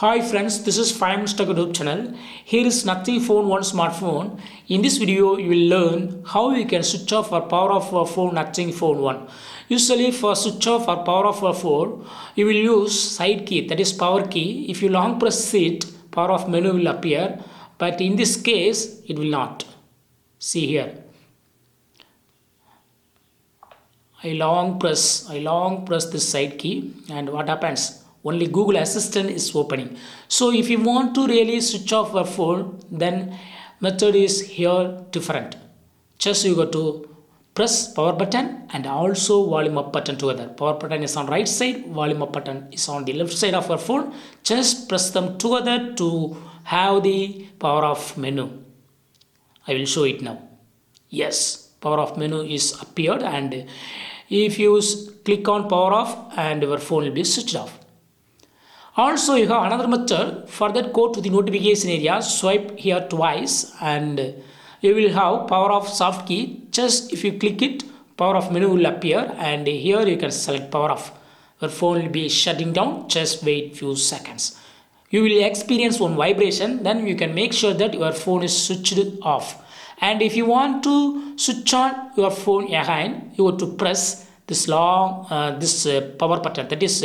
Hi friends, this is 5 Minutes Tech YouTube channel. Here is Nothing Phone One Smartphone. In this video, you will learn how you can switch off or power off a phone Nothing Phone One. Usually for switch off or power off a phone, you will use side key, that is power key. If you long press it, power off menu will appear. But in this case, it will not. See here. I long press this side key, and what happens? Only Google Assistant is opening. So if you want to really switch off your phone, then method is here different. Just you go to press power button and also volume up button together. Power button is on right side, volume up button is on the left side of your phone. Just press them together to have the power off menu. I will show it now. Yes, power off menu is appeared, and if you click on power off and your phone will be switched off. Also, you have another method. For that, go to the notification area, swipe here twice, and you will have power off soft key. Just if you click it, power off menu will appear, and here you can select power off. Your phone will be shutting down. Just wait few seconds. You will experience one vibration. Then you can make sure that your phone is switched off. And if you want to switch on your phone again, you have to press this power button. That is,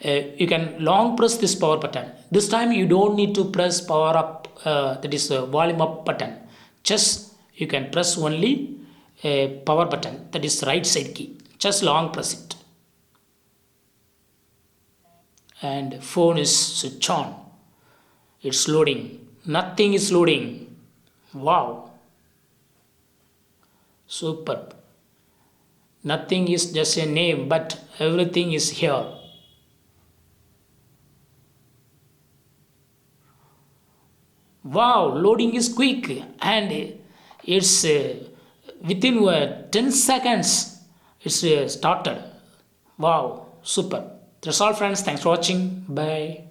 you can long press this power button. This time you don't need to press power up. That is volume up button. Just you can press only power button. That is right side key. Just long press it, and phone is switched on. It's loading. Nothing is loading. Wow. Superb. Nothing is just a name, but everything is here. Wow, loading is quick, and it's within 10 seconds it's started. Wow, super. That's all friends. Thanks for watching. Bye.